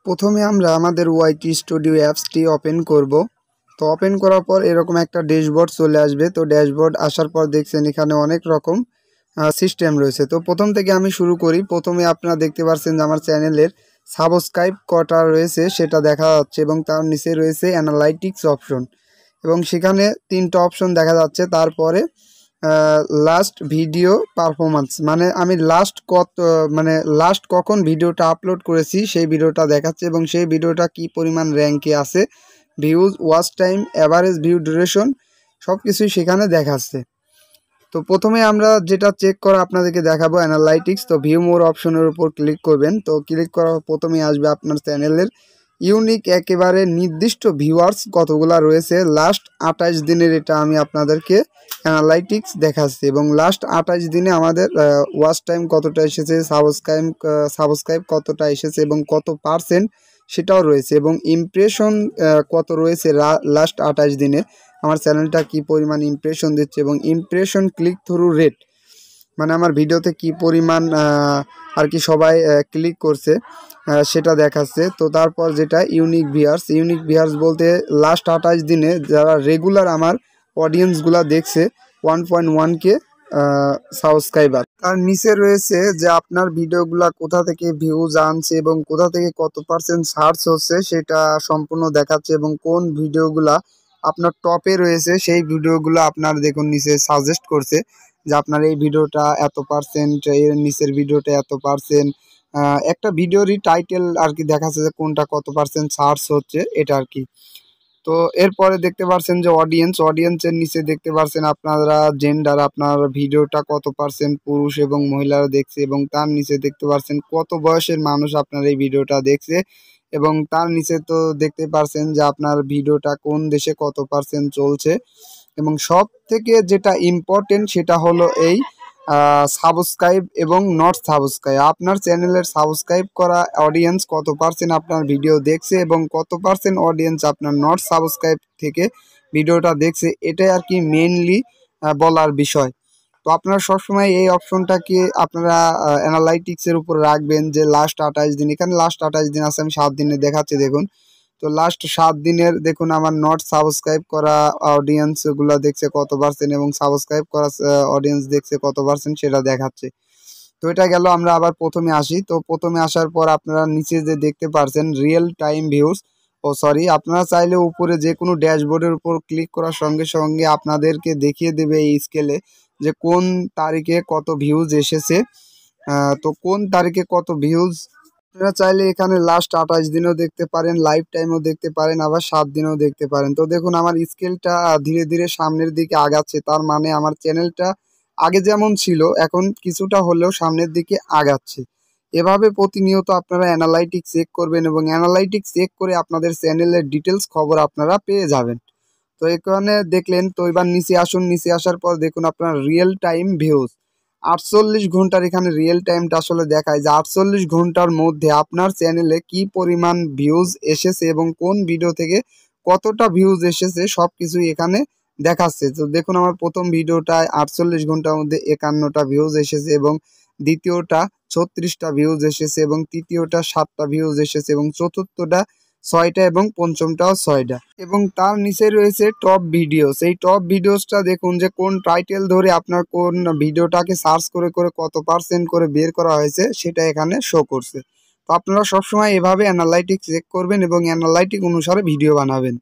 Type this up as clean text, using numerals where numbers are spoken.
প্রথমে আমরা আমাদের ওয়াইটি স্টুডিও অ্যাপসটি ওপেন করব। তো ওপেন করার পর এরকম একটা ড্যাশবোর্ড চলে আসবে। তো ড্যাশবোর্ড আসার পর দেখছেন এখানে অনেক রকম সিস্টেম রয়েছে। তো প্রথম থেকে আমি শুরু করি। প্রথমে আপনারা দেখতে পাচ্ছেন যে আমার চ্যানেলের সাবস্ক্রাইব কটা রয়েছে সেটা দেখা যাচ্ছে এবং তার নিচে রয়েছে অ্যানালাইটিক্স অপশন এবং সেখানে 3টা অপশন দেখা যাচ্ছে। তারপরে লাস্ট ভিডিও পারফরম্যান্স মানে আমি লাস্ট কখন ভিডিওটা আপলোড করেছি সেই ভিডিওটা দেখাচ্ছে এবং সেই ভিডিওটা কি পরিমাণ র্যাঙ্কে আছে, views, watch time, average view duration সব কিছুই সেখানে দেখাচ্ছে। তো প্রথমে আমরা যেটা চেক করা আপনাদেরকে দেখাবো অ্যানালাইটিক্স। তো ভিউ মোর অপশনের উপর ক্লিক করবেন। তো ক্লিক করার প্রথমেই আসবে আপনার চ্যানেলের ইউনিক একেবারে নির্দিষ্ট ভিউয়ার্স কতগুলা রয়েছে লাস্ট 28 দিনের, এটা আমি আপনাদেরকে অ্যানালাইটিক্স দেখাচ্ছি এবং লাস্ট 28 দিনে আমাদের ওয়াচ টাইম কতটা এসেছে, সাবস্ক্রাইব কতটা এসেছে এবং কত পার্সেন্ট সেটাও রয়েছে এবং ইমপ্রেশন কত রয়েছে লাস্ট 28 দিনে, আমার চ্যানেলটা কি পরিমাণ ইমপ্রেশন দিচ্ছে এবং ইমপ্রেশন ক্লিক থ্রু রেট মানে আমার ভিডিওতে কি পরিমাণ আর কি সবাই ক্লিক করছে সেটা দেখাচ্ছে। তো তারপর যেটা ইউনিক ভিউয়ার্স বলতে লাস্ট 28 দিনে যারা রেগুলার আমার অডিয়েন্সগুলা দেখছে 1.1K সাবস্ক্রাইবার। তার নিচে রয়েছে যে আপনার ভিডিওগুলা কোথা থেকে ভিউজ আনছে এবং কোথা থেকে কত পার্সেন্ট সার্চ হচ্ছে সেটা সম্পূর্ণ দেখাচ্ছে এবং কোন ভিডিওগুলা আপনার টপে রয়েছে সেই ভিডিওগুলো আপনার দেখুন নিচে সাজেস্ট করছে যে আপনার এই ভিডিওটা এত পার্সেন্ট, এর নিচের ভিডিওটা এত পার্সেন্ট, একটা ভিডিওরই টাইটেল আর কি দেখাচ্ছে যে কোনটা কত পার্সেন্ট সার্চ হচ্ছে এটা আর কি। তো এরপরে দেখতে পাচ্ছেন যে অডিয়েন্সের নিচে দেখতে পাচ্ছেন আপনারা জেন্ডার, আপনার ভিডিওটা কত পার্সেন্ট পুরুষ এবং মহিলারা দেখছে এবং তার নিচে দেখতে পাচ্ছেন কত বয়সের মানুষ আপনার এই ভিডিওটা দেখছে এবং তার নিচে তো দেখতে পাচ্ছেন যে আপনার ভিডিওটা কোন দেশে কত পার্সেন্ট চলছে এবং সব থেকে যেটা ইম্পর্টেন্ট সেটা হলো এই সাবস্ক্রাইব এবং নট সাবস্ক্রাইব। আপনার চ্যানেলের সাবস্ক্রাইব করা অডিয়েন্স কত পার্সেন্ট আপনার ভিডিও দেখছে এবং কত পার্সেন্ট অডিয়েন্স আপনার নট সাবস্ক্রাইব থেকে ভিডিওটা দেখছে, এটাই আর কি মেইনলি বলার বিষয়। তো আপনারা সবসময় এই অপশনটাকে আপনারা অ্যানালাইটিক্সের উপর রাখবেন যে লাস্ট 28 দিন, এখানে লাস্ট 28 দিন আছে, আমি 7 দিনে দেখাচ্ছি দেখুন। তো লাস্ট 7 দিনের দেখুন আমার নট সাবস্ক্রাইব করা অডিয়েন্সগুলো দেখছে কত পার্সেন্ট এবং সাবস্ক্রাইব করা অডিয়েন্স দেখছে কত পার্সেন্ট সেটা দেখাচ্ছে। তো এটা গেল, আমরা আবার প্রথমে আসি। তো প্রথমে আসার পর আপনারা নিচে যে দেখতে পারছেন রিয়েল টাইম ভিউজ, আপনারা চাইলে উপরে যে কোনো ড্যাশবোর্ডের উপর ক্লিক করার সঙ্গে সঙ্গে আপনাদেরকে দেখিয়ে দেবে এই স্কেলে যে কোন তারিখে কত ভিউজ এসেছে। তো কোন তারিখে কত ভিউজ আপনারা চাইলে এখানে লাস্ট 28 দিনেও দেখতে পারেন, লাইফ টাইমও দেখতে পারেন, আবার 7 দিনেও দেখতে পারেন। তো দেখুন আমার স্কেলটা ধীরে ধীরে সামনের দিকে আগাচ্ছে, তার মানে আমার চ্যানেলটা আগে যেমন ছিল এখন কিছুটা হলেও সামনের দিকে আগাচ্ছে। এভাবে প্রতিনিয়ত আপনারা অ্যানালাইটিক্স চেক করবেন এবং অ্যানালাইটিক্স চেক করে আপনাদের চ্যানেলের ডিটেলস খবর আপনারা পেয়ে যাবেন। তো এখানে দেখলেন। তো এবার নিচে আসুন, নিচে আসার পর দেখুন আপনার রিয়েল টাইম ভিউজ 48 ঘন্টার এখানে রিয়েল টাইমটা আসলে দেখায় যে 48 ঘন্টার মধ্যে আপনার চ্যানেলে কি পরিমাণ ভিউজ এসেছে এবং কোন ভিডিও থেকে কতটা ভিউজ এসেছে সব কিছুই এখানে দেখাচ্ছে। তো দেখুন আমার প্রথম ভিডিওটায় 48 ঘন্টার মধ্যে 51টা ভিউজ এসেছে এবং দ্বিতীয়টা 36টা ভিউজ এসেছে এবং তৃতীয়টা 7টা ভিউজ এসেছে এবং চতুর্থটা 6টা এবং পঞ্চমটাও 6টা এবং তার নিচে রয়েছে টপ ভিডিওস। এই টপ ভিডিওসটা দেখুন যে কোন টাইটেল ধরে আপনার কোন ভিডিওটাকে সার্চ করে করে কত পার্সেন্ট করে বের করা হয়েছে সেটা এখানে শো করছে। তো আপনারা সবসময় এভাবে অ্যানালাইটিক্স চেক করবেন এবং অ্যানালাইটিক অনুসারে ভিডিও বানাবেন।